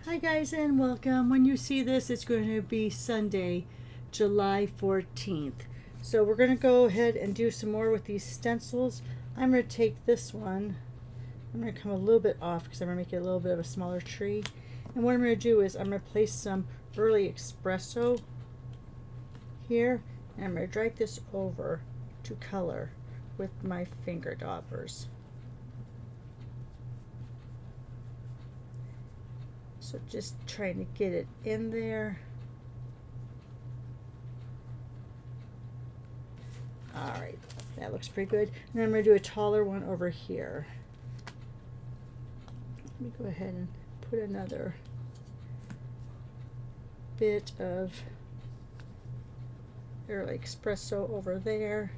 Hi guys and welcome. When you see this, it's going to be Sunday, July 14th. So we're going to go ahead and do some more with these stencils. I'm going to take this one. I'm going to come a little bit off because I'm going to make it a little bit of a smaller tree. And what I'm going to do is I'm going to place some early espresso here. And I'm going to drag this over to color with my finger daubers. So just trying to get it in there. Alright, that looks pretty good. And then I'm going to do a taller one over here. Let me go ahead and put another bit of early espresso over there.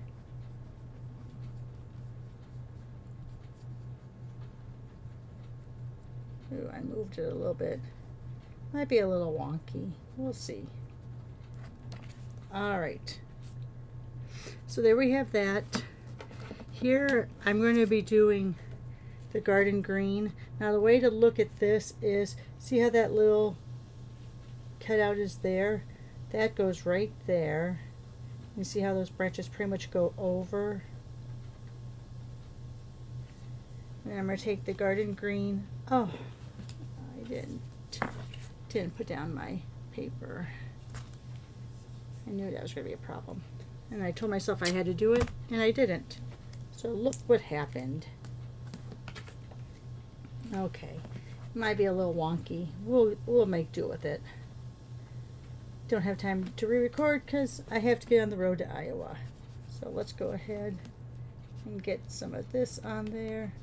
Ooh, I moved it a little bit. Might be a little wonky. We'll see. Alright. So there we have that. Here I'm going to be doing the garden green. Now the way to look at this is, see how that little cutout is there? That goes right there. You see how those branches pretty much go over? And I'm going to take the garden green. Oh, I didn't put down my paper. I knew that was going to be a problem. And I told myself I had to do it, and I didn't. So look what happened. Okay, might be a little wonky. We'll make do with it. Don't have time to re-record because I have to get on the road to Iowa. So let's go ahead and get some of this on there.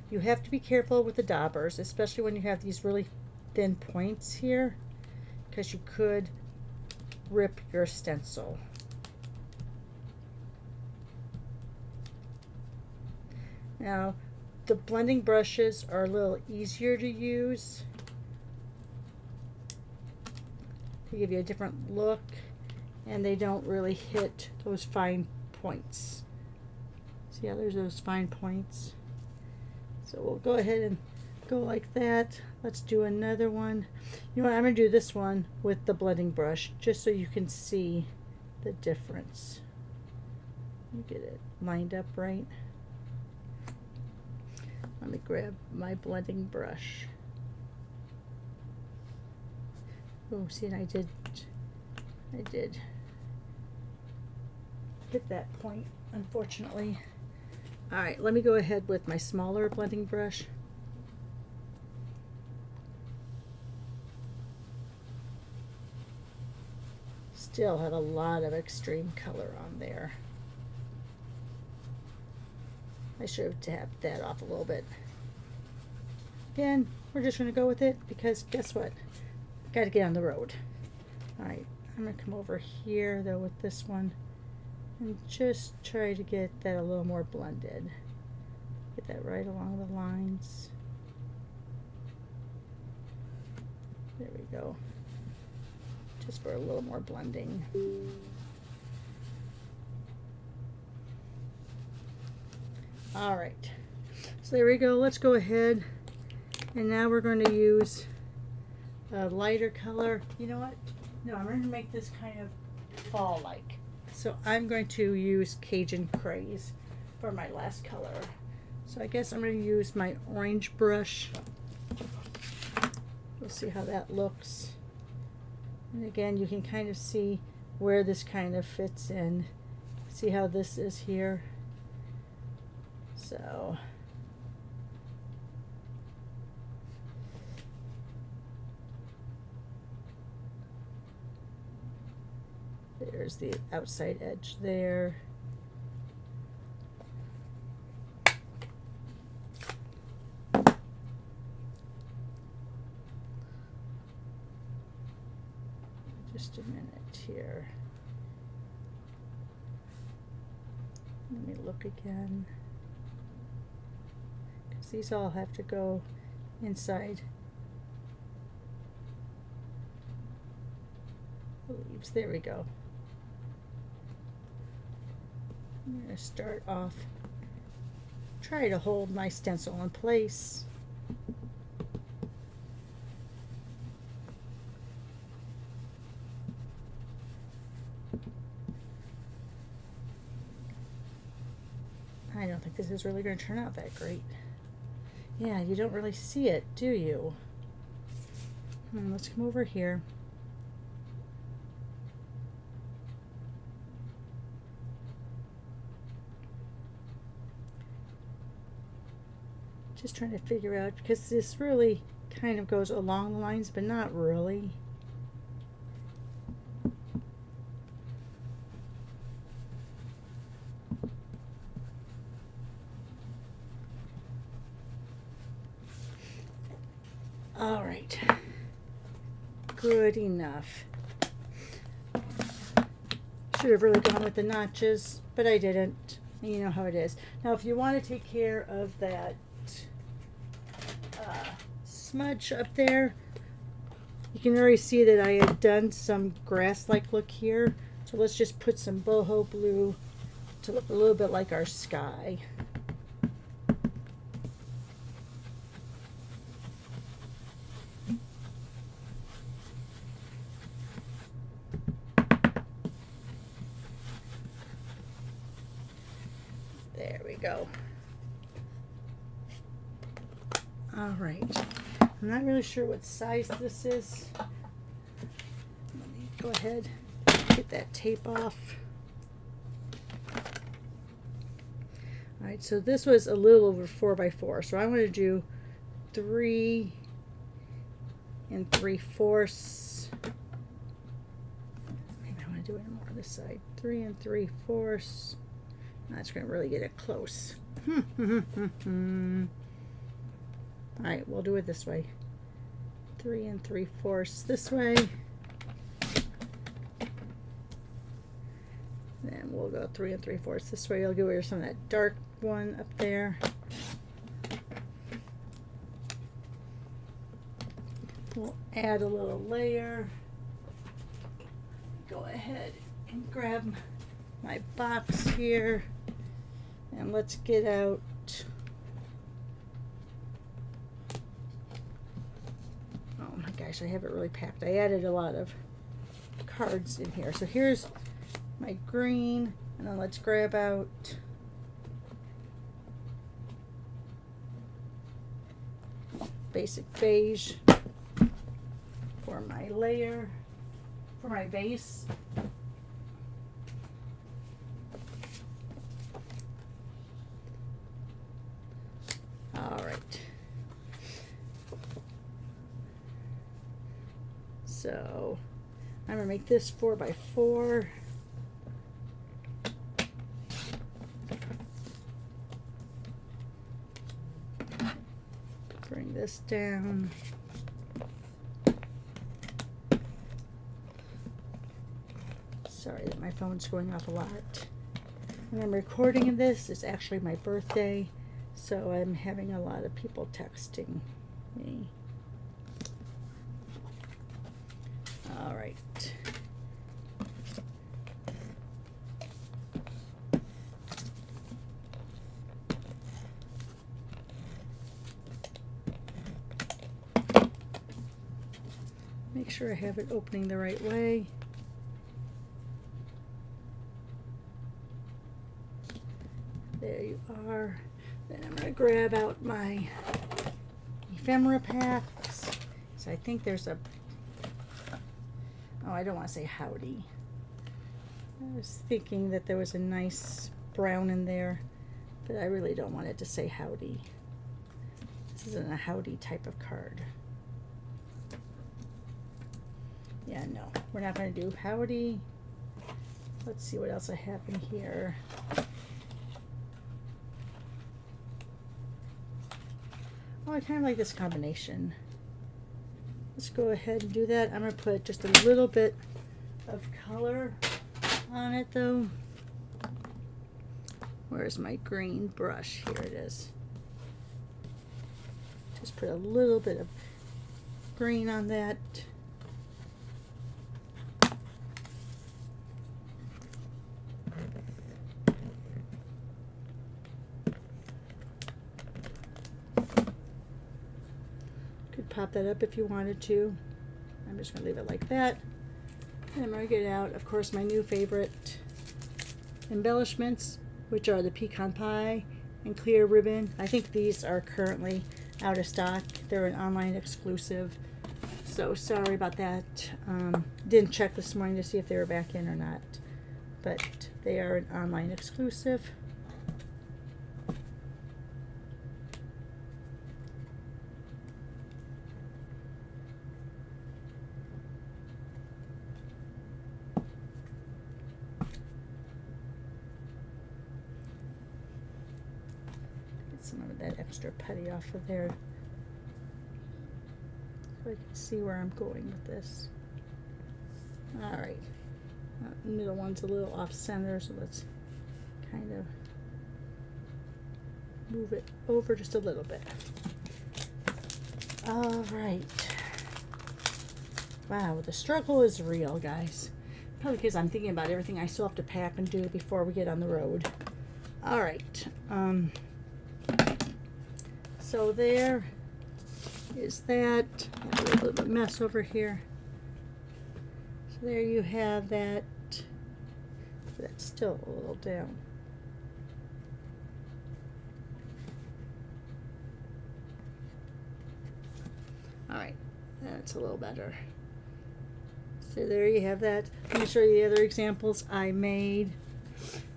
You have to be careful with the daubers, especially when you have these really thin points here, because you could rip your stencil. Now, the blending brushes are a little easier to use. They give you a different look, and they don't really hit those fine points. See how there's those fine points? So we'll go ahead and go like that. Let's do another one. You know what, I'm going to do this one with the blending brush just so you can see the difference. Let me get it lined up right. Let me grab my blending brush. Oh, see, and I did hit that point, unfortunately. Alright, let me go ahead with my smaller blending brush. Still have a lot of extreme color on there. I should have tapped that off a little bit. Again, we're just going to go with it because guess what? Got to get on the road. Alright, I'm going to come over here though with this one and just try to get that a little more blended. Get that right along the lines. There we go. Just for a little more blending. Alright, so there we go. Let's go ahead and now we're going to use a lighter color. You know what? No, I'm going to make this kind of fall-like. So I'm going to use Cajun Craze for my last color. So I guess I'm going to use my orange brush. We'll see how that looks. And again, you can kind of see where this kind of fits in. See how this is here? So there's the outside edge there. Just a minute here. Let me look again. Because these all have to go inside the leaves. There we go. I'm going to start off, try to hold my stencil in place. this is really going to turn out that great. Yeah, you don't really see it, do you? Let's come over here. Just trying to figure out, because this really kind of goes along the lines, but not really. All right, good enough. Should have really gone with the notches, but I didn't. You know how it is. Now, if you want to take care of that smudge up there, you can already see that I had done some grass-like look here. So let's just put some boho blue to look a little bit like our sky. There we go. All right. I'm not really sure what size this is. Let me go ahead and get that tape off. All right, so this was a little over 4x4. So I want to do 3 3/4. Maybe I want to do it more on this side. 3 3/4. That's going to really get it close. All right, we'll do it this way. 3 3/4 this way. Then we'll go 3 3/4 this way. I'll get rid of some of that dark one up there. We'll add a little layer. Go ahead and grab my box here. And let's get out gosh, I have it really packed. I added a lot of cards in here. So here's my green, and then let's grab out basic beige for my layer, for my base. All right. So I'm going to make this 4x4. Bring this down. Sorry that my phone's going off a lot. When I'm recording this, it's actually my birthday, so I'm having a lot of people texting me. All right. Make sure I have it opening the right way. There you are. Then I'm going to grab out my ephemera packs. So I think there's a, oh, I don't want to say howdy. I was thinking that there was a nice brown in there, but I really don't want it to say howdy. This isn't a howdy type of card. Yeah, no, we're not going to do howdy. Let's see what else I have in here. Oh, I kind of like this combination. Let's go ahead and do that. I'm going to put just a little bit of color on it, though. Where's my green brush? Here it is. Just put a little bit of green on that. Pop that up if you wanted to. I'm just going to leave it like that. And I'm going to get out, of course, my new favorite embellishments, which are the pecan pie and clear ribbon. I think these are currently out of stock. They're an online exclusive. So sorry about that. Didn't check this morning to see if they were back in or not. But they are an online exclusive. Get some of that extra putty off of there, so I can see where I'm going with this. All right. Middle one's a little off center, so let's kind of move it over just a little bit. All right. Wow, the struggle is real, guys. Probably because I'm thinking about everything I still have to pack and do before we get on the road. All right. So there is that. A little bit of mess over here. So there you have that. That's still a little down. All right, that's a little better. So there you have that. Let me show you the other examples I made.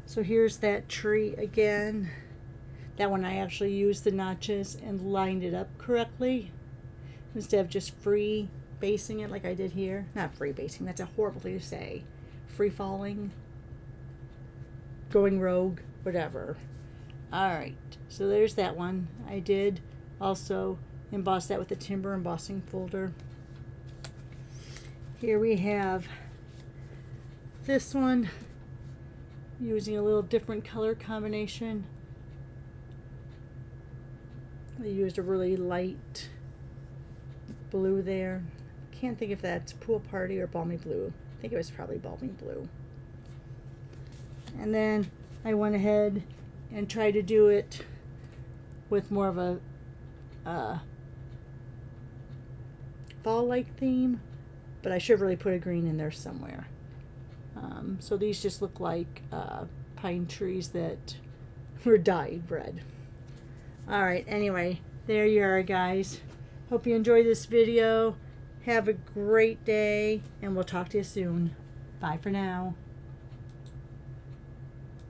So here's that tree again. That one I actually used the notches and lined it up correctly instead of just free basing it like I did here. Not free basing, that's a horrible thing to say. Free falling, going rogue, whatever. Alright, so there's that one. I did also emboss that with the timber embossing folder. Here we have this one using a little different color combination. I used a really light blue there. Can't think if that's Pool Party or Balmy Blue. I think it was probably Balmy Blue. And then I went ahead and tried to do it with more of a fall-like theme, but I should have really put a green in there somewhere. So these just look like pine trees that were dyed red. Alright, anyway, there you are, guys. Hope you enjoyed this video. Have a great day, and we'll talk to you soon. Bye for now.